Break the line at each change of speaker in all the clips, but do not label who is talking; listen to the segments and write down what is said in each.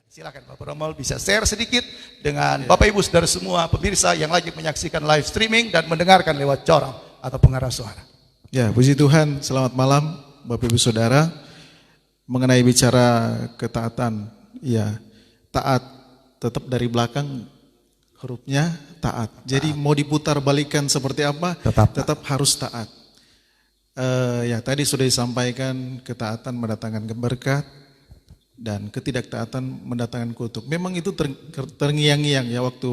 Silakan Bapak Romal bisa share sedikit dengan Bapak Ibu saudara semua pemirsa yang lagi menyaksikan live streaming dan mendengarkan lewat corong atau pengarah suara.
Ya, puji Tuhan. Selamat malam Bapak Ibu Saudara. Mengenai bicara ketaatan, ya, taat tetap dari belakang hurufnya taat. Jadi mau diputar balikan seperti apa, tetap harus taat. Ya, tadi sudah disampaikan ketaatan mendatangkan berkat dan ketidaktaatan mendatangkan kutuk. Memang itu terngiang-ngiang ya waktu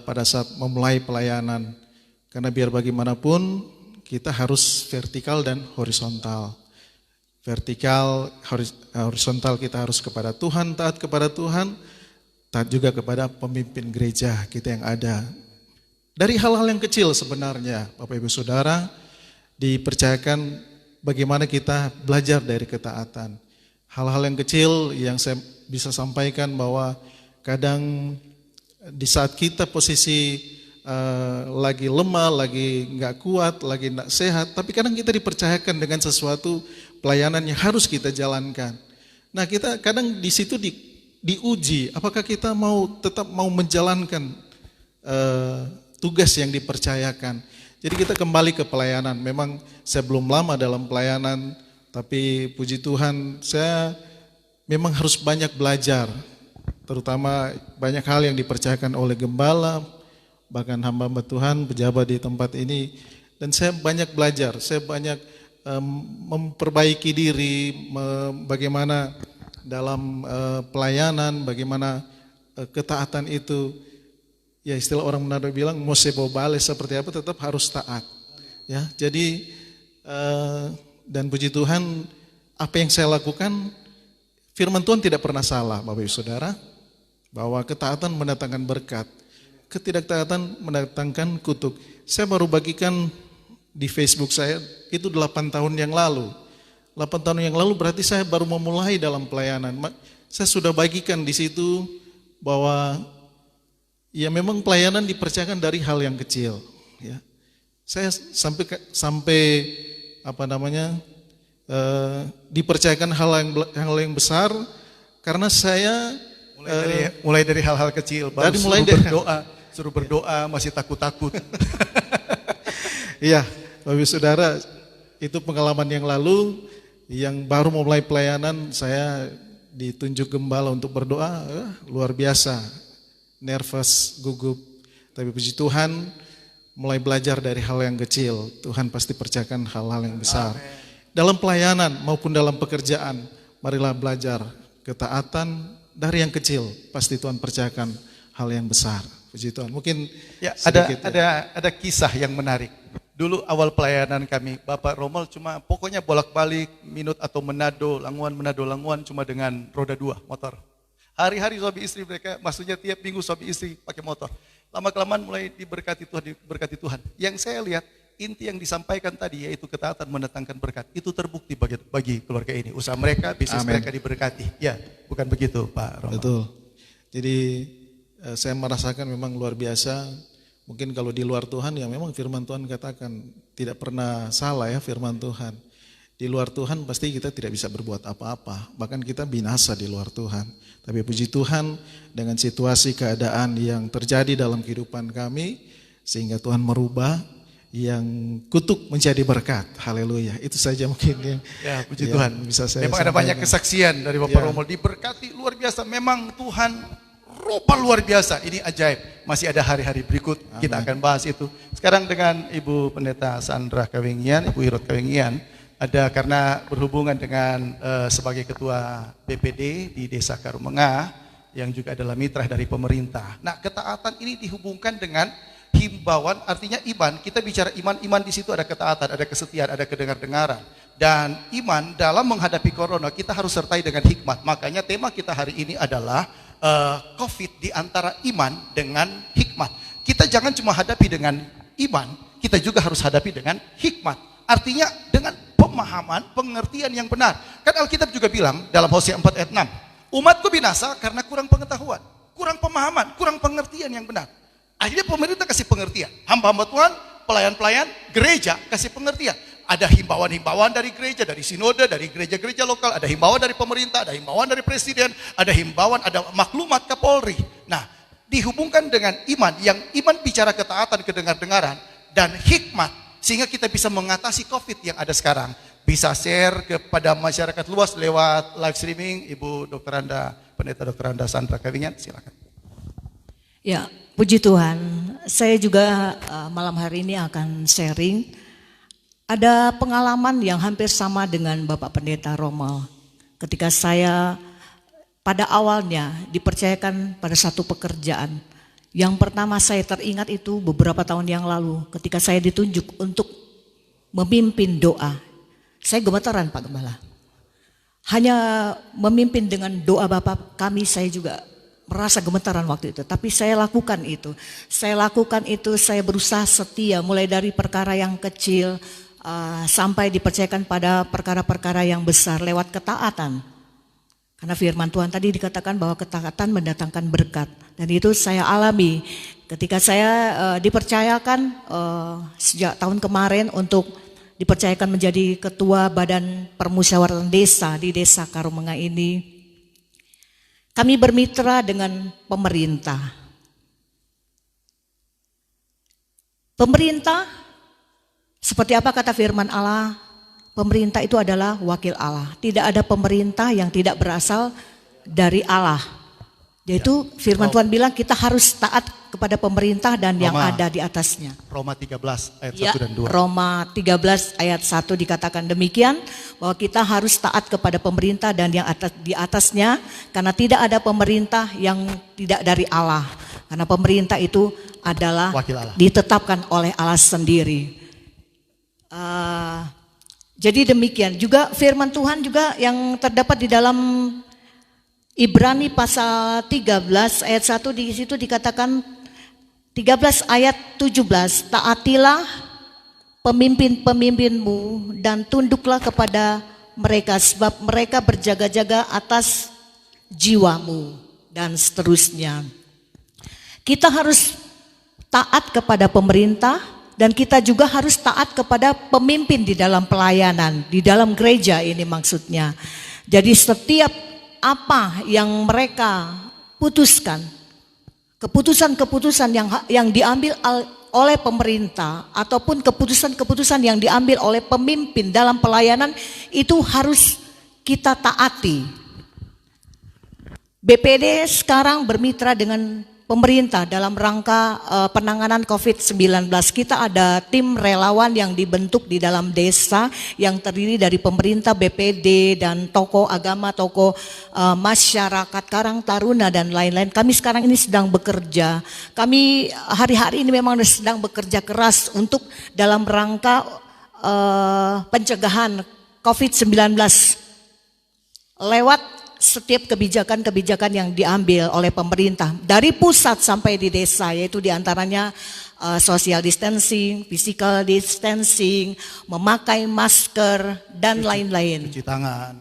pada saat memulai pelayanan. Karena biar bagaimanapun kita harus vertikal dan horizontal. Vertikal, horizontal kita harus kepada Tuhan, taat kepada Tuhan, taat juga kepada pemimpin gereja kita yang ada. Dari hal-hal yang kecil sebenarnya, Bapak Ibu Saudara, dipercayakan bagaimana kita belajar dari ketaatan. Hal-hal yang kecil yang saya bisa sampaikan bahwa kadang di saat kita posisi lagi lemah, lagi nggak kuat, lagi nggak sehat, tapi kadang kita dipercayakan dengan sesuatu pelayanan yang harus kita jalankan. Nah, kita kadang di situ diuji, apakah kita tetap mau menjalankan tugas yang dipercayakan. Jadi kita kembali ke pelayanan. Memang saya belum lama dalam pelayanan, tapi puji Tuhan saya memang harus banyak belajar, terutama banyak hal yang dipercayakan oleh gembala, bahkan hamba-hamba Tuhan, pejabat di tempat ini. Dan saya banyak belajar, saya banyak memperbaiki diri, bagaimana dalam pelayanan, bagaimana ketaatan itu, ya istilah orang Manado bilang, mosebo bale seperti apa tetap harus taat. Ya, jadi dan puji Tuhan, apa yang saya lakukan, firman Tuhan tidak pernah salah, Bapak Ibu Saudara, bahwa ketaatan mendatangkan berkat, ketidaktaatan mendatangkan kutuk. Saya baru bagikan di Facebook saya, itu 8 tahun yang lalu. 8 tahun yang lalu berarti saya baru memulai dalam pelayanan. Saya sudah bagikan di situ bahwa ya memang pelayanan dipercayakan dari hal yang kecil. Ya. Saya sampai dipercayakan hal yang besar karena saya
mulai dari hal-hal kecil, baru suruh berdoa masih takut-takut.
Iya, Bapak Saudara, itu pengalaman yang lalu, yang baru memulai pelayanan saya ditunjuk gembala untuk berdoa, luar biasa, nervous, gugup, tapi puji Tuhan mulai belajar dari hal yang kecil, Tuhan pasti percayakan hal-hal yang besar. Amen. Dalam pelayanan maupun dalam pekerjaan, marilah belajar ketaatan dari yang kecil, pasti Tuhan percayakan hal yang besar. Puji Tuhan. Mungkin
ya, ada kisah yang menarik. Dulu awal pelayanan kami, Bapak Romal cuma pokoknya bolak-balik Minut atau Manado, Languan cuma dengan roda 2 motor. Hari-hari suami istri mereka, maksudnya tiap minggu suami istri pakai motor. Lama-kelamaan mulai diberkati Tuhan. Yang saya lihat, inti yang disampaikan tadi yaitu ketaatan mendatangkan berkat. Itu terbukti bagi keluarga ini. Usaha mereka, bisnis mereka diberkati. Ya, bukan begitu Pak Romal?
Betul. Jadi saya merasakan memang luar biasa. Mungkin kalau di luar Tuhan ya memang firman Tuhan katakan tidak pernah salah ya firman Tuhan. Di luar Tuhan pasti kita tidak bisa berbuat apa-apa. Bahkan kita binasa di luar Tuhan. Tapi puji Tuhan dengan situasi keadaan yang terjadi dalam kehidupan kami, sehingga Tuhan merubah yang kutuk menjadi berkat. Haleluya. Itu saja mungkin
ya puji Tuhan.
Bisa saya
memang ada banyak kesaksian dari Bapak Romal. Diberkati luar biasa. Memang Tuhan rupa luar biasa. Ini ajaib. Masih ada hari-hari berikut. Amen. Kita akan bahas itu. Sekarang dengan Ibu Pendeta Sandra Kawengian, Ibu Hirot Kawengian. Ada karena berhubungan dengan sebagai ketua BPD di Desa Karumengah yang juga adalah mitra dari pemerintah. Nah, ketaatan ini dihubungkan dengan himbauan, artinya iman. Kita bicara iman di situ ada ketaatan, ada kesetiaan, ada kedengar-dengaran. Dan iman dalam menghadapi corona kita harus sertai dengan hikmat. Makanya tema kita hari ini adalah COVID di antara iman dengan hikmat. Kita jangan cuma hadapi dengan iman, kita juga harus hadapi dengan hikmat. Artinya dengan pemahaman, pengertian yang benar. Kan Alkitab juga bilang dalam Hosea 4 ayat 6, umatku binasa karena kurang pengetahuan, kurang pemahaman, kurang pengertian yang benar. Akhirnya pemerintah kasih pengertian, hamba-hamba Tuhan, pelayan-pelayan, gereja kasih pengertian. Ada himbauan-himbauan dari gereja, dari sinode, dari gereja-gereja lokal, ada himbauan dari pemerintah, ada himbauan dari presiden, ada himbauan, ada maklumat Kapolri. Nah, dihubungkan dengan iman, yang iman bicara ketaatan, kedengar-dengaran, dan hikmat, sehingga kita bisa mengatasi COVID yang ada sekarang. Bisa share kepada masyarakat luas lewat live streaming. Ibu Dr. Anda, Pendeta Dr. Anda Sandra Kavingan, silakan.
Ya, puji Tuhan. Saya juga malam hari ini akan sharing. Ada pengalaman yang hampir sama dengan Bapak Pendeta Rommel. Ketika saya pada awalnya dipercayakan pada satu pekerjaan. Yang pertama saya teringat itu beberapa tahun yang lalu ketika saya ditunjuk untuk memimpin doa. Saya gemetaran Pak Gembala. Hanya memimpin dengan doa Bapak kami, saya juga merasa gemetaran waktu itu. Tapi saya lakukan itu. Saya berusaha setia mulai dari perkara yang kecil sampai dipercayakan pada perkara-perkara yang besar lewat ketaatan. Karena firman Tuhan tadi dikatakan bahwa ketaatan mendatangkan berkat. Dan itu saya alami ketika saya dipercayakan sejak tahun kemarin untuk dipercayakan menjadi ketua Badan Permusyawaratan Desa di Desa Karumenga ini. Kami bermitra dengan pemerintah. Pemerintah, seperti apa kata firman Allah, pemerintah itu adalah wakil Allah. Tidak ada pemerintah yang tidak berasal dari Allah. Yaitu firman Tuhan bilang kita harus taat kepada pemerintah dan yang ada di atasnya.
Roma 13 ayat 1
Ya,
dan 2.
Roma 13 ayat 1 dikatakan demikian, bahwa kita harus taat kepada pemerintah dan yang di atasnya, karena tidak ada pemerintah yang tidak dari Allah. Karena pemerintah itu adalah
Wakil Allah.
ditetapkan oleh Allah sendiri. Jadi demikian juga firman Tuhan juga yang terdapat di dalam Ibrani pasal 13 ayat 1 di situ dikatakan 13 ayat 17, taatilah pemimpin-pemimpinmu dan tunduklah kepada mereka sebab mereka berjaga-jaga atas jiwamu dan seterusnya. Kita harus taat kepada pemerintah. Dan kita juga harus taat kepada pemimpin di dalam pelayanan, di dalam gereja ini maksudnya. Jadi setiap apa yang mereka putuskan, keputusan-keputusan yang diambil oleh pemerintah ataupun keputusan-keputusan yang diambil oleh pemimpin dalam pelayanan itu harus kita taati. BPD sekarang bermitra dengan pemerintah dalam rangka penanganan COVID-19. Kita ada tim relawan yang dibentuk di dalam desa yang terdiri dari pemerintah, BPD, dan tokoh agama, tokoh masyarakat, Karang Taruna, dan lain-lain. Kami sekarang ini sedang bekerja. Kami hari-hari ini memang sedang bekerja keras untuk dalam rangka pencegahan COVID-19 lewat setiap kebijakan-kebijakan yang diambil oleh pemerintah dari pusat sampai di desa, yaitu diantaranya social distancing, physical distancing, memakai masker, dan lain-lain.
Cuci tangan.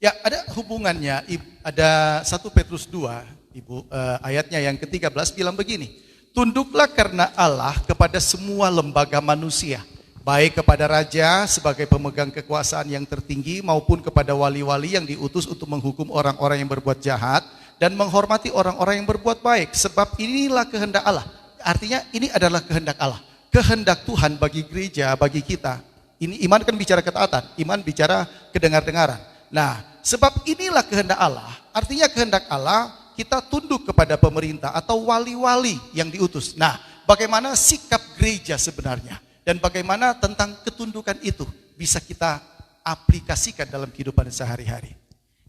Ya, ada hubungannya, ada 1 Petrus 2, Ibu, ayatnya yang ke-13 bilang begini, tunduklah karena Allah kepada semua lembaga manusia, baik kepada raja sebagai pemegang kekuasaan yang tertinggi maupun kepada wali-wali yang diutus untuk menghukum orang-orang yang berbuat jahat dan menghormati orang-orang yang berbuat baik, sebab inilah kehendak Allah. Artinya ini adalah kehendak Allah, kehendak Tuhan bagi gereja, bagi kita. Ini iman kan bicara ketaatan, iman bicara kedengar-dengaran. Nah, sebab inilah kehendak Allah, artinya kehendak Allah kita tunduk kepada pemerintah atau wali-wali yang diutus. Nah, bagaimana sikap gereja sebenarnya? Dan bagaimana tentang ketundukan itu bisa kita aplikasikan dalam kehidupan sehari-hari?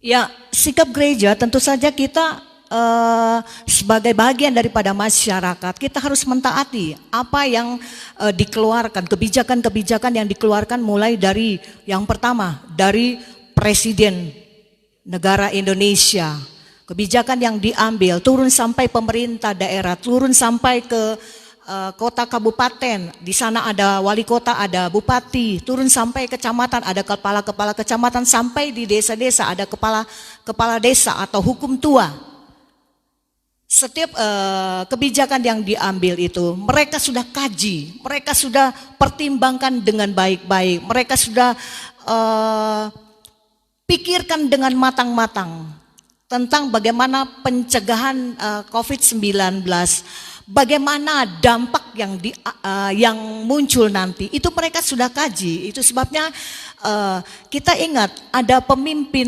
Ya, sikap gereja tentu saja kita sebagai bagian daripada masyarakat, kita harus mentaati apa yang dikeluarkan, kebijakan-kebijakan yang dikeluarkan mulai dari yang pertama, dari Presiden negara Indonesia. Kebijakan yang diambil turun sampai pemerintah daerah, turun sampai ke kota kabupaten, di sana ada wali kota, ada bupati, turun sampai kecamatan, ada kepala-kepala kecamatan, sampai di desa-desa ada kepala desa atau hukum tua. setiap kebijakan yang diambil itu mereka sudah kaji, mereka sudah pertimbangkan dengan baik-baik, mereka sudah pikirkan dengan matang-matang tentang bagaimana pencegahan COVID-19, bagaimana dampak yang muncul nanti. Itu mereka sudah kaji. Itu sebabnya kita ingat ada pemimpin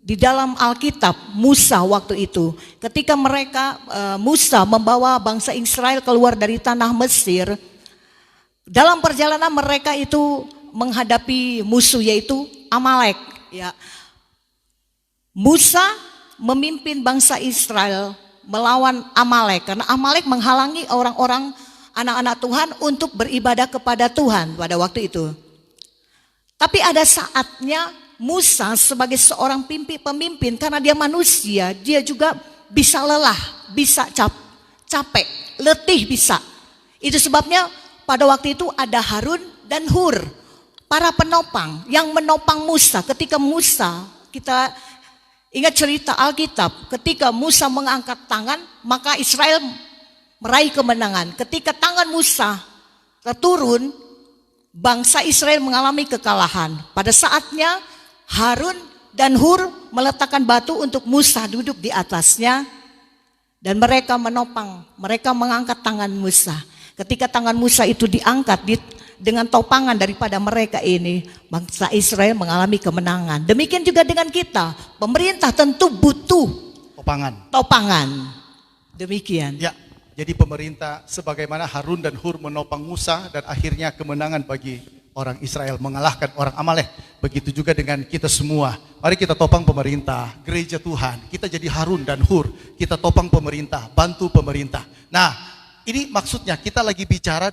di dalam Alkitab, Musa waktu itu. Ketika Musa membawa bangsa Israel keluar dari tanah Mesir, dalam perjalanan mereka itu menghadapi musuh yaitu Amalek. Ya. Musa memimpin bangsa Israel melawan Amalek karena Amalek menghalangi orang-orang anak-anak Tuhan untuk beribadah kepada Tuhan pada waktu itu. Tapi ada saatnya Musa sebagai seorang pemimpin karena dia manusia, dia juga bisa lelah, bisa capek, letih bisa. Itu sebabnya pada waktu itu ada Harun dan Hur, para penopang yang menopang Musa. Ketika Musa, kita ingat cerita Alkitab, ketika Musa mengangkat tangan, maka Israel meraih kemenangan. Ketika tangan Musa terturun, bangsa Israel mengalami kekalahan. Pada saatnya Harun dan Hur meletakkan batu untuk Musa duduk di atasnya, dan mereka menopang, mereka mengangkat tangan Musa. Ketika tangan Musa itu diangkat dengan topangan daripada mereka ini, bangsa Israel mengalami kemenangan. Demikian juga dengan kita, pemerintah tentu butuh topangan. Demikian.
Ya, jadi pemerintah sebagaimana Harun dan Hur menopang Musa dan akhirnya kemenangan bagi orang Israel mengalahkan orang Amalek. Begitu juga dengan kita semua. Mari kita topang pemerintah, gereja Tuhan. Kita jadi Harun dan Hur, kita topang pemerintah, bantu pemerintah. Nah, ini maksudnya kita lagi bicara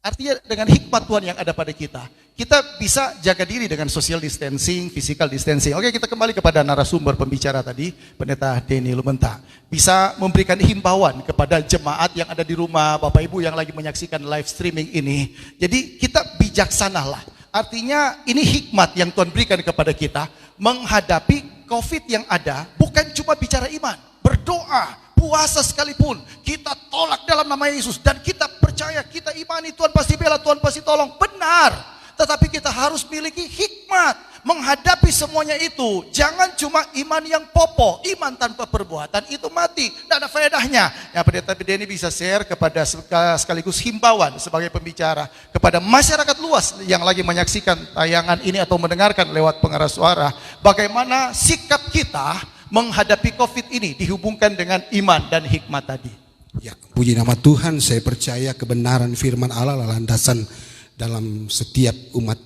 artinya dengan hikmat Tuhan yang ada pada kita. Kita bisa jaga diri dengan social distancing, physical distancing. Oke, kita kembali kepada narasumber pembicara tadi, Pendeta Denny Lumenta. Bisa memberikan himbauan kepada jemaat yang ada di rumah, Bapak Ibu yang lagi menyaksikan live streaming ini. Jadi kita bijaksanalah. Artinya ini hikmat yang Tuhan berikan kepada kita menghadapi COVID yang ada, bukan cuma bicara iman, berdoa, puasa sekalipun, kita tolak dalam nama Yesus dan kita percaya, kita imani Tuhan pasti bela, Tuhan pasti tolong. Benar, tetapi kita harus miliki hikmat menghadapi semuanya itu. Jangan cuma iman yang popo, iman tanpa perbuatan itu mati, tidak ada faedahnya. Ya, Pendeta Denny bisa share kepada sekaligus himbauan sebagai pembicara kepada masyarakat luas yang lagi menyaksikan tayangan ini atau mendengarkan lewat pengeras suara, bagaimana sikap kita menghadapi COVID ini dihubungkan dengan iman dan hikmat tadi.
Ya, puji nama Tuhan. Saya percaya kebenaran firman Allah adalah landasan dalam setiap umat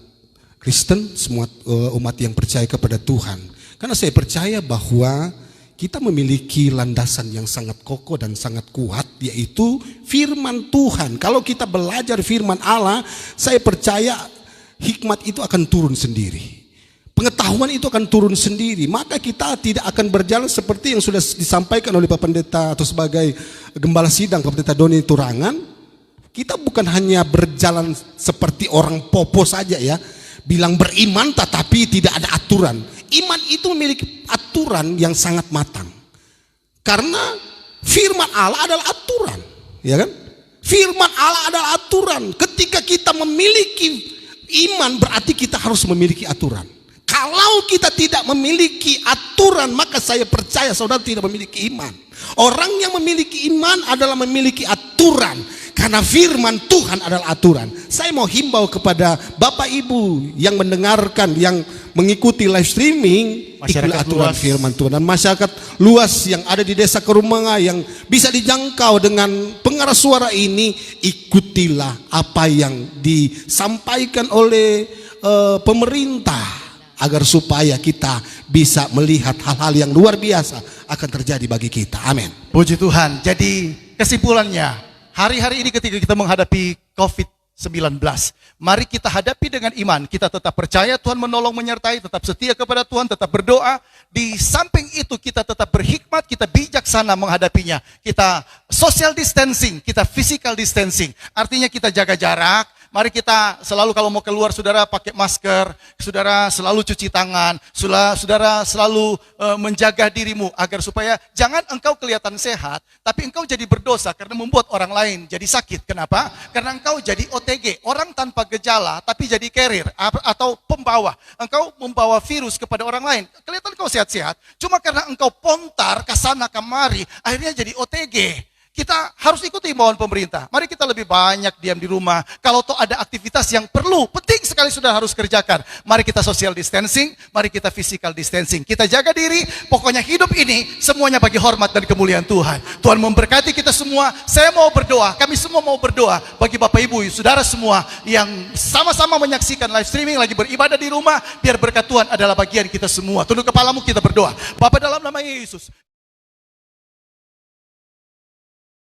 Kristen, semua umat yang percaya kepada Tuhan. Karena saya percaya bahwa kita memiliki landasan yang sangat kokoh dan sangat kuat, yaitu firman Tuhan. Kalau kita belajar firman Allah, saya percaya hikmat itu akan turun sendiri. Pengetahuan itu akan turun sendiri. Maka kita tidak akan berjalan seperti yang sudah disampaikan oleh Pak Pendeta atau sebagai gembala sidang Pak Pendeta Doni Turangan. Kita bukan hanya berjalan seperti orang popo saja ya, bilang beriman tetapi tidak ada aturan. Iman itu memiliki aturan yang sangat matang. Karena firman Allah adalah aturan, ya kan? Firman Allah adalah aturan. Ketika kita memiliki iman berarti kita harus memiliki aturan. Kalau kita tidak memiliki aturan, maka saya percaya saudara tidak memiliki iman. Orang yang memiliki iman adalah memiliki aturan. Karena firman Tuhan adalah aturan. Saya mau himbau kepada Bapak Ibu yang mendengarkan, yang mengikuti live streaming, ikuti aturan firman Tuhan. Dan masyarakat luas yang ada di desa Kerumanga yang bisa dijangkau dengan pengeras suara ini, ikutilah apa yang disampaikan oleh pemerintah, agar supaya kita bisa melihat hal-hal yang luar biasa akan terjadi bagi kita. Amin.
Puji Tuhan. Jadi kesimpulannya, hari-hari ini ketika kita menghadapi COVID-19, mari kita hadapi dengan iman. Kita tetap percaya Tuhan menolong menyertai, tetap setia kepada Tuhan, tetap berdoa. Di samping itu kita tetap berhikmat, kita bijaksana menghadapinya. Kita social distancing, kita physical distancing. Artinya kita jaga jarak. Mari kita selalu kalau mau keluar saudara pakai masker, saudara selalu cuci tangan, saudara selalu menjaga dirimu agar supaya jangan engkau kelihatan sehat, tapi engkau jadi berdosa karena membuat orang lain jadi sakit. Kenapa? Karena engkau jadi OTG, orang tanpa gejala tapi jadi carrier atau pembawa. Engkau membawa virus kepada orang lain. Kelihatan engkau sehat-sehat, cuma karena engkau pontar ke sana kemari, akhirnya jadi OTG. Kita harus ikuti imbauan pemerintah. Mari kita lebih banyak diam di rumah. Kalau toh ada aktivitas yang perlu, penting sekali sudah harus kerjakan. Mari kita social distancing, mari kita physical distancing. Kita jaga diri, pokoknya hidup ini semuanya bagi hormat dan kemuliaan Tuhan. Tuhan memberkati kita semua. Saya mau berdoa, kami semua mau berdoa bagi Bapak Ibu, saudara semua yang sama-sama menyaksikan live streaming, lagi beribadah di rumah, biar berkat Tuhan adalah bagian kita semua. Tunduk kepalamu, kita berdoa. Bapa, dalam nama Yesus,